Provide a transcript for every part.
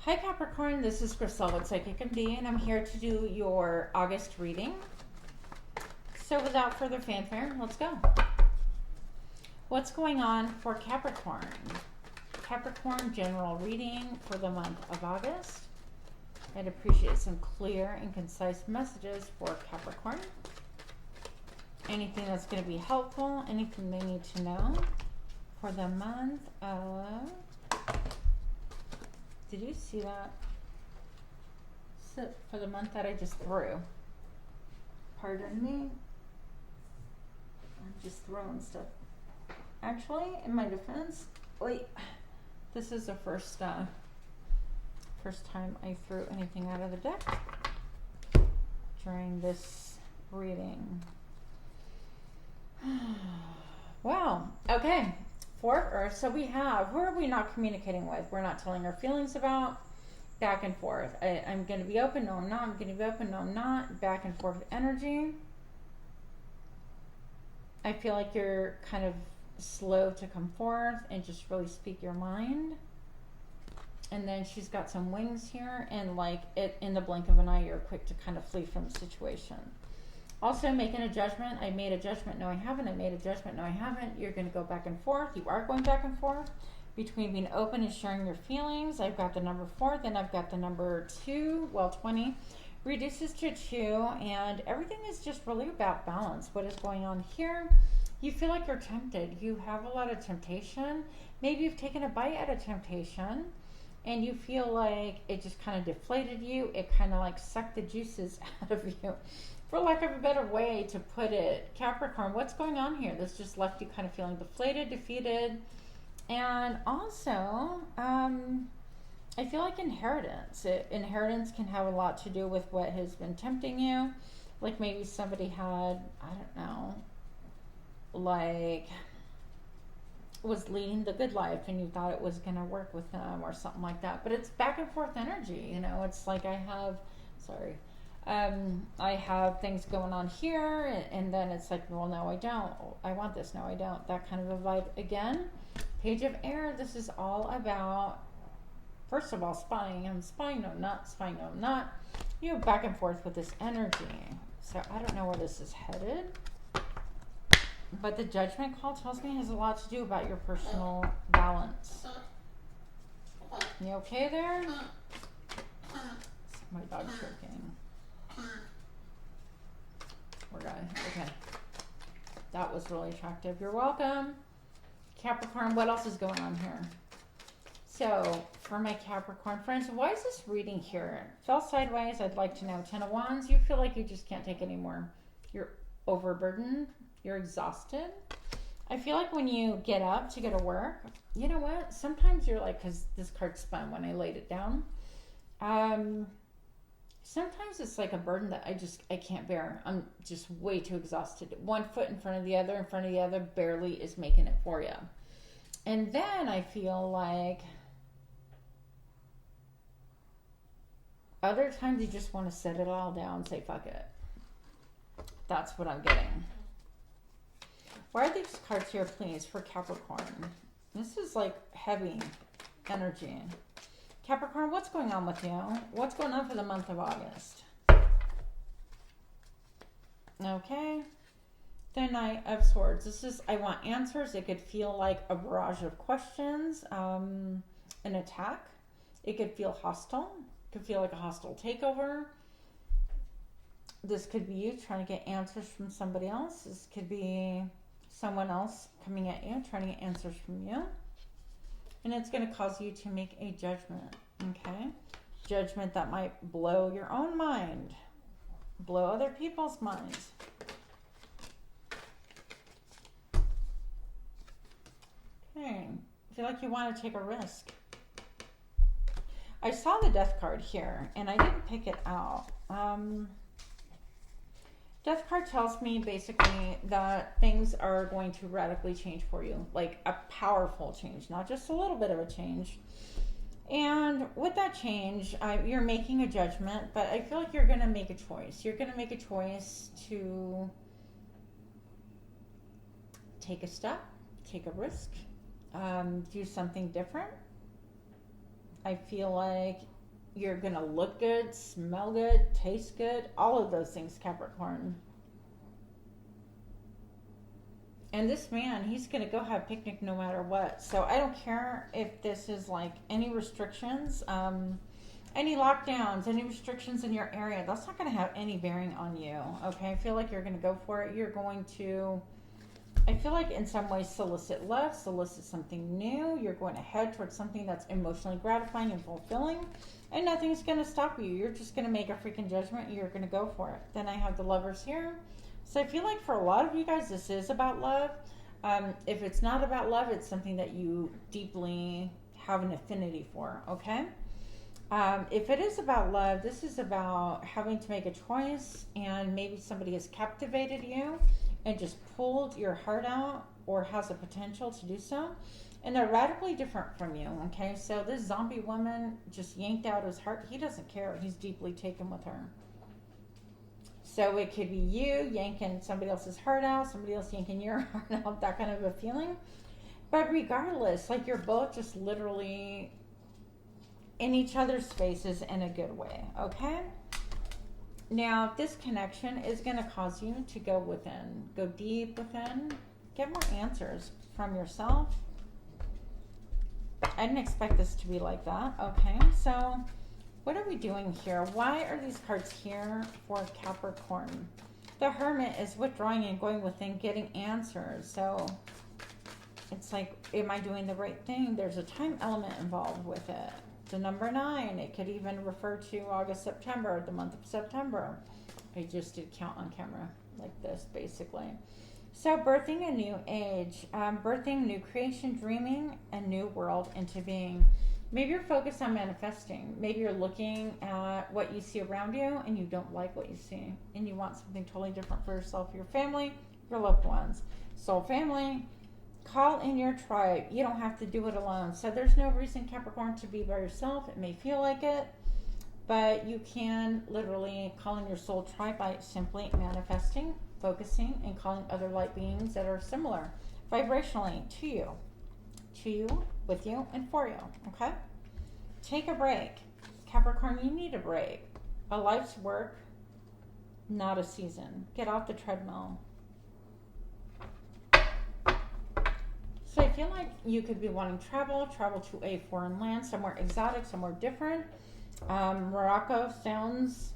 Hi Capricorn, this is Grisel with Psychic MD, and I'm here to do your August reading. So without further fanfare, let's go. What's going on for Capricorn? Capricorn general reading for the month of August. I'd appreciate some clear and concise messages for Capricorn. Anything that's going to be helpful, anything they need to know for the month of... Did you see that? So for the month that I just threw. Pardon me. I'm just throwing stuff. Actually, in my defense, wait. This is the first time I threw anything out of the deck during this reading. Wow. Okay. Four of Earth. So we have, who are we not communicating with? We're not telling our feelings about. Back and forth. I'm going to be open. No, I'm not. I'm going to be open. No, I'm not. Back and forth energy. I feel like you're kind of slow to come forth and just really speak your mind. And then she's got some wings here, and like it in the blink of an eye, you're quick to kind of flee from the situation. Also making a judgment. I made a judgment. No, I haven't. I made a judgment. No, I haven't. You're going to go back and forth. You are going back and forth between being open and sharing your feelings. I've got the number 4, then I've got the number 2. Well, 20 reduces to 2, and everything is just really about balance. What is going on here? You feel like you're tempted. You have a lot of temptation. Maybe you've taken a bite at a temptation, and you feel like it just kind of deflated you. It kind of like sucked the juices out of you. For lack of a better way to put it, Capricorn, what's going on here? This just left you kind of feeling deflated, defeated. And also, I feel like inheritance. Inheritance can have a lot to do with what has been tempting you. Like maybe somebody had, I don't know, like was leading the good life and you thought it was going to work with them or something like that. But it's back and forth energy. You know, it's like I have things going on here, and then it's like, well, no, I don't. I want this. No, I don't. That kind of a vibe again. Page of Air. This is all about, first of all, spying. I'm spying. No, I'm not. Spying. No, I'm not. You know, back and forth with this energy. So I don't know where this is headed. But the judgment call tells me it has a lot to do about your personal balance. You okay there? My dog's choking. We're good. Okay. That was really attractive. You're welcome. Capricorn, what else is going on here? So, for my Capricorn friends, why is this reading here? Fell sideways, I'd like to know. 10 of Wands, you feel like you just can't take anymore. You're overburdened. You're exhausted. I feel like when you get up to go to work, you know what? Sometimes you're like, because this card spun when I laid it down. Sometimes it's like a burden that I can't bear. I'm just way too exhausted. One foot in front of the other, barely is making it for you. And then I feel like other times you just want to set it all down and say, fuck it. That's what I'm getting. Why are these cards here, please, for Capricorn? This is like heavy energy. Capricorn, what's going on with you? What's going on for the month of August? Okay. The Knight of Swords. This is, I want answers. It could feel like a barrage of questions, an attack. It could feel hostile. It could feel like a hostile takeover. This could be you trying to get answers from somebody else. This could be someone else coming at you, trying to get answers from you. And it's going to cause you to make a judgment, okay? Judgment that might blow your own mind, blow other people's minds. Okay, I feel like you want to take a risk. I saw the Death card here, and I didn't pick it out. Death card tells me basically that things are going to radically change for you, like a powerful change, not just a little bit of a change. And with that change, you're making a judgment, but I feel like you're going to make a choice. You're going to make a choice to take a step, take a risk, do something different. I feel like you're going to look good, smell good, taste good, all of those things, Capricorn. And this man, he's going to go have a picnic no matter what. So I don't care if this is like any restrictions, any lockdowns, any restrictions in your area. That's not going to have any bearing on you. Okay. I feel like you're going to go for it. You're going to, I feel like in some ways solicit love, solicit something new. You're going to head towards something that's emotionally gratifying and fulfilling. And nothing's going to stop you. You're just going to make a freaking judgment and you're going to go for it. Then I have the Lovers here. So I feel like for a lot of you guys, this is about love. If it's not about love, it's something that you deeply have an affinity for, okay? If it is about love, this is about having to make a choice, and maybe somebody has captivated you and just pulled your heart out or has the potential to do so. And they're radically different from you, okay? So this zombie woman just yanked out his heart. He doesn't care. He's deeply taken with her. So it could be you yanking somebody else's heart out, somebody else yanking your heart out, that kind of a feeling. But regardless, like you're both just literally in each other's faces in a good way, okay? Now, this connection is going to cause you to go within, go deep within, get more answers from yourself. I didn't expect this to be like that, okay? So what are we doing here? Why are these cards here for Capricorn? The Hermit is withdrawing and going within, getting answers. So it's like, am I doing the right thing? There's a time element involved with it. The number 9, it could even refer to August, September, the month of September. I just did count on camera like this, basically. So birthing a new age, birthing new creation, dreaming a new world into being. Maybe you're focused on manifesting. Maybe you're looking at what you see around you and you don't like what you see. And you want something totally different for yourself, your family, your loved ones. Soul family, call in your tribe. You don't have to do it alone. So there's no reason, Capricorn, to be by yourself. It may feel like it, but you can literally call in your soul tribe by simply manifesting, focusing, and calling other light beings that are similar vibrationally to you, with you, and for you, okay? Take a break. Capricorn, you need a break. A life's work, not a season. Get off the treadmill. So I feel like you could be wanting travel to a foreign land, somewhere exotic, somewhere different. Morocco sounds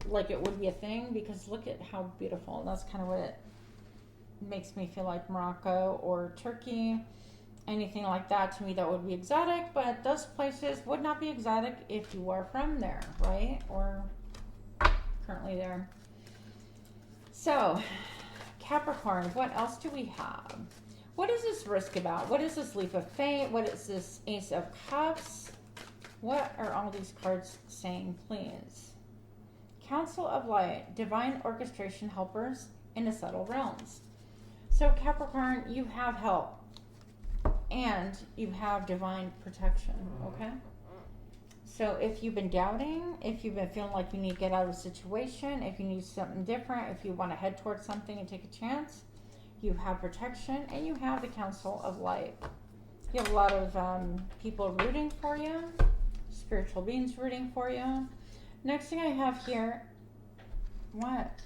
like it would be a thing because look at how beautiful. That's kind of what it makes me feel like. Morocco or Turkey. Anything like that, to me, that would be exotic, but those places would not be exotic if you are from there, right? Or currently there. So, Capricorn, what else do we have? What is this risk about? What is this leap of faith? What is this Ace of Cups? What are all these cards saying, please? Council of Light, divine orchestration helpers in the subtle realms. So, Capricorn, you have help. And you have divine protection, okay? So if you've been doubting, if you've been feeling like you need to get out of a situation, if you need something different, if you want to head towards something and take a chance, you have protection and you have the Council of Light. You have a lot of people rooting for you, spiritual beings rooting for you. Next thing I have here, what?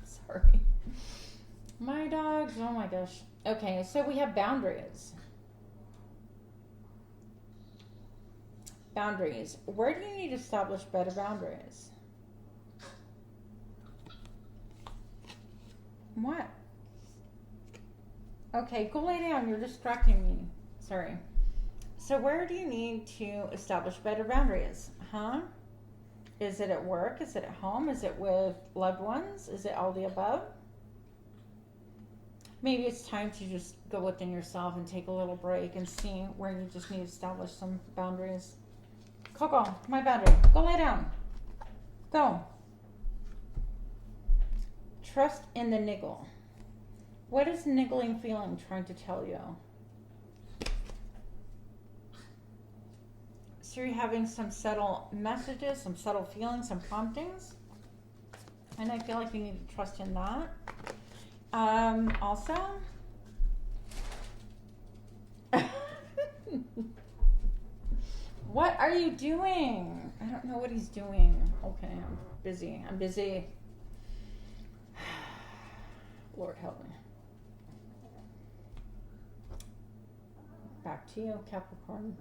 Sorry. My dogs, oh my gosh. Okay, so we have boundaries. Boundaries. Where do you need to establish better boundaries? What? Okay, go lay down. You're distracting me. Sorry. So where do you need to establish better boundaries? Huh? Is it at work? Is it at home? Is it with loved ones? Is it all the above? Maybe it's time to just go within yourself and take a little break and see where you just need to establish some boundaries. Coco, my boundary. Go lay down. Go. Trust in the niggle. What is the niggling feeling trying to tell you? So you're having some subtle messages, some subtle feelings, some promptings. And I feel like you need to trust in that. Also, What are you doing? I don't know what he's doing. Okay, I'm busy. I'm busy. Lord help me. Back to you, Capricorn.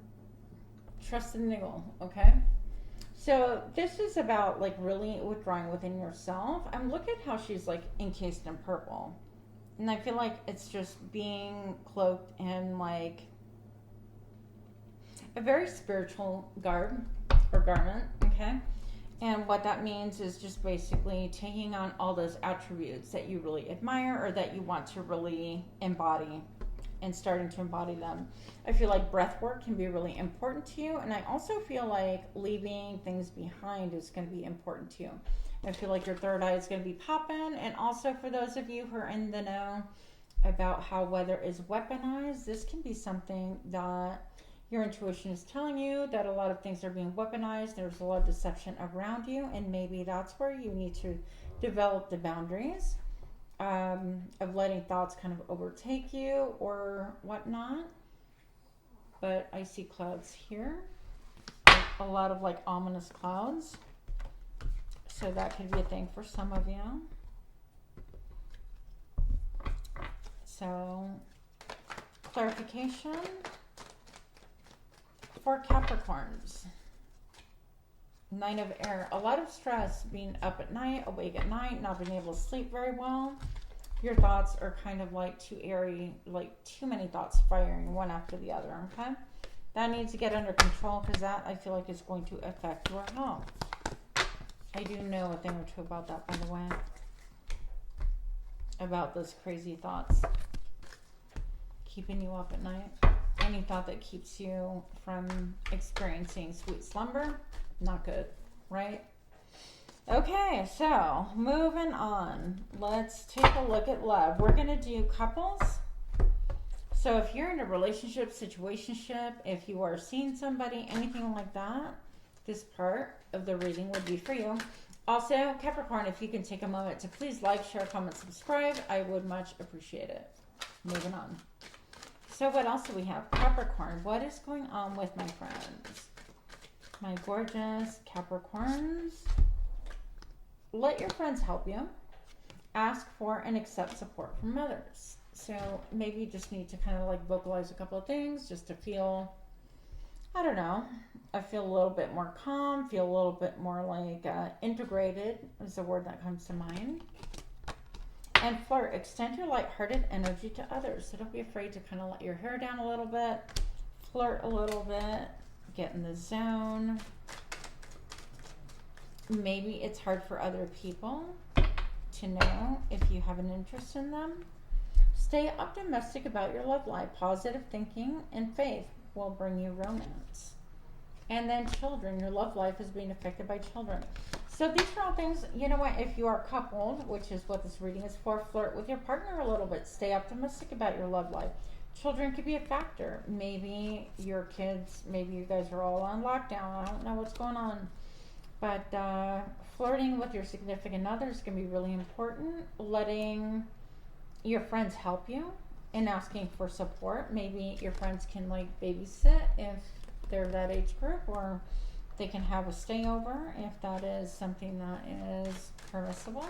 Trust the niggle, okay? So this is about like really withdrawing within yourself. I'm looking at how she's like encased in purple. And I feel like it's just being cloaked in like a very spiritual garb or garment, okay? And what that means is just basically taking on all those attributes that you really admire or that you want to really embody and starting to embody them. I feel like breath work can be really important to you. And I also feel like leaving things behind is going to be important to you. I feel like your third eye is going to be popping. And also for those of you who are in the know about how weather is weaponized, this can be something that your intuition is telling you that a lot of things are being weaponized. There's a lot of deception around you. And maybe that's where you need to develop the boundaries of letting thoughts kind of overtake you or whatnot. But I see clouds here. A lot of like ominous clouds. So that could be a thing for some of you. So, clarification for Capricorns. 9 of air. A lot of stress, being up at night, awake at night, not being able to sleep very well. Your thoughts are kind of like too airy, like too many thoughts firing one after the other, okay? That needs to get under control because that I feel like is going to affect your health. I do know a thing or two about that, by the way. About those crazy thoughts keeping you up at night. Any thought that keeps you from experiencing sweet slumber, not good, right? Okay, so moving on. Let's take a look at love. We're going to do couples. So if you're in a relationship, situationship, if you are seeing somebody, anything like that, this part of the reading would be for you. Also, Capricorn, if you can take a moment to please like, share, comment, subscribe, I would much appreciate it. Moving on. So what else do we have? Capricorn, what is going on with my friends? My gorgeous Capricorns. Let your friends help you. Ask for and accept support from others. So maybe you just need to kind of like vocalize a couple of things just to feel, I don't know, I feel a little bit more calm, feel a little bit more like integrated is the word that comes to mind. And flirt, extend your lighthearted energy to others. So don't be afraid to kind of let your hair down a little bit, flirt a little bit, get in the zone. Maybe it's hard for other people to know if you have an interest in them. Stay optimistic about your love life. Positive thinking and faith will bring you romance. And then children, your love life is being affected by children. So these are all things, you know what, if you are coupled, which is what this reading is for, flirt with your partner a little bit. Stay optimistic about your love life. Children could be a factor. Maybe your kids, maybe you guys are all on lockdown. I don't know what's going on. But flirting with your significant other is going to be really important. Letting your friends help you and asking for support. Maybe your friends can like babysit if they're that age group, or they can have a stayover if that is something that is permissible.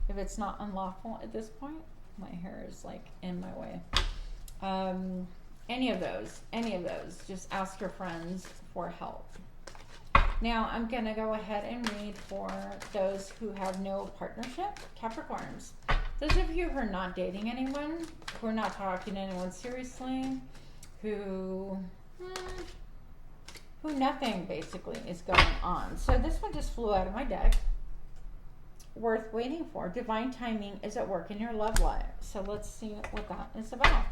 If it's not unlawful at this point. My hair is like in my way. Any of those. Just ask your friends for help. Now I'm going to go ahead and read for those who have no partnership, Capricorns. Those of you who are not dating anyone, who are not talking to anyone seriously, who nothing basically is going on. So this one just flew out of my deck. Worth waiting for. Divine timing is at work in your love life. So let's see what that is about.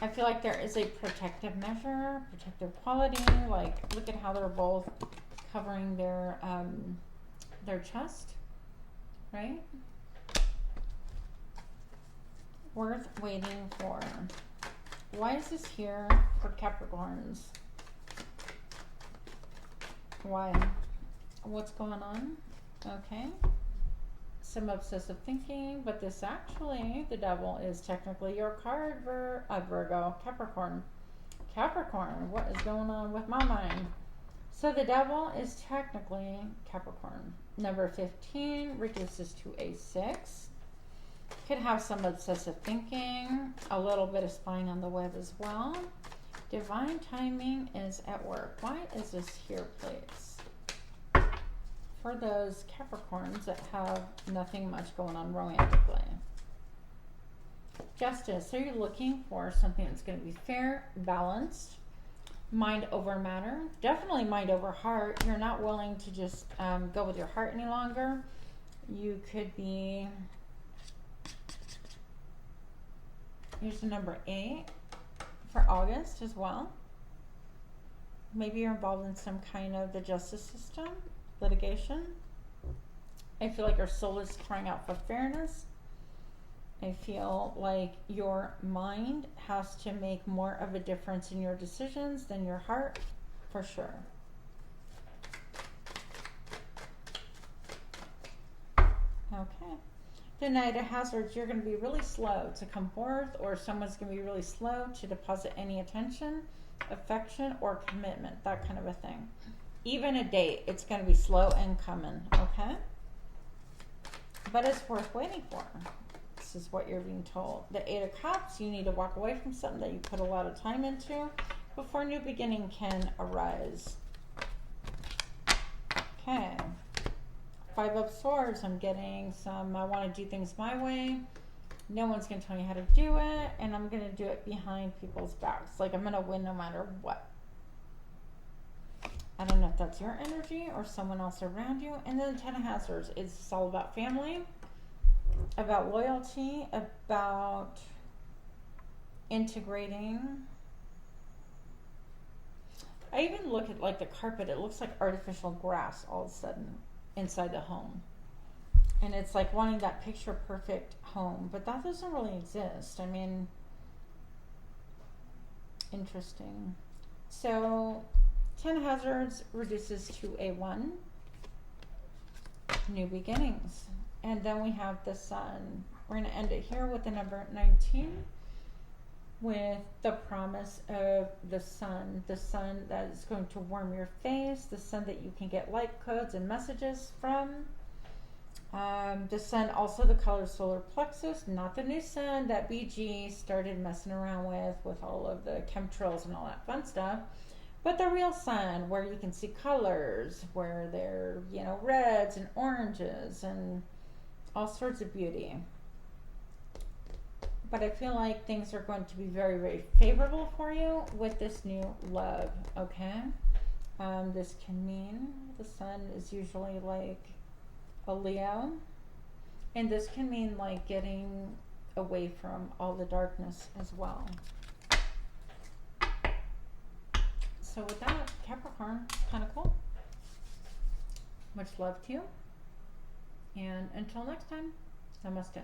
I feel like there is a protective measure, protective quality. Like, look at how they're both covering their chest, right? Worth waiting for. Why is this here for Capricorns? Why? What's going on? Okay. Some obsessive thinking, but this actually, the devil is technically your card, Virgo, Capricorn. Capricorn, what is going on with my mind? So the devil is technically Capricorn. Number 15 reduces to a 6. Could have some obsessive thinking, a little bit of spying on the web as well. Divine timing is at work. Why is this here, please? For those Capricorns that have nothing much going on romantically. Justice. So you're looking for something that's going to be fair, balanced, mind over matter. Definitely mind over heart. You're not willing to just go with your heart any longer. You could be... Here's the number 8 for August as well. Maybe you're involved in some kind of the justice system, litigation. I feel like your soul is crying out for fairness. I feel like your mind has to make more of a difference in your decisions than your heart, for sure. Okay. The Knight of Hazards, you're going to be really slow to come forth, or someone's going to be really slow to deposit any attention, affection, or commitment, that kind of a thing. Even a date, it's going to be slow and coming, okay? But it's worth waiting for. This is what you're being told. The 8 of Cups, you need to walk away from something that you put a lot of time into before new beginning can arise. Okay. 5 of Swords, I'm getting some, I want to do things my way. No one's going to tell me how to do it, and I'm going to do it behind people's backs. Like, I'm going to win no matter what. I don't know if that's your energy or someone else around you. And then the 10 of Hazards is all about family, about loyalty, about integrating. I even look at like the carpet, it looks like artificial grass all of a sudden inside the home. And it's like wanting that picture perfect home, but that doesn't really exist. I mean, interesting. So 10 Hazards reduces to a 1. New beginnings. And then we have the Sun. We're going to end it here with the number 19, with the promise of the sun that is going to warm your face, the sun that you can get like codes and messages from. The sun, also the color solar plexus, not the new sun that BG started messing around with all of the chemtrails and all that fun stuff, but the real sun where you can see colors, where they're, you know, reds and oranges and all sorts of beauty. But I feel like things are going to be very, very favorable for you with this new love, okay? This can mean the sun is usually like a Leo. And this can mean like getting away from all the darkness as well. So with that, Capricorn, kind of cool. Much love to you. And until next time, namaste.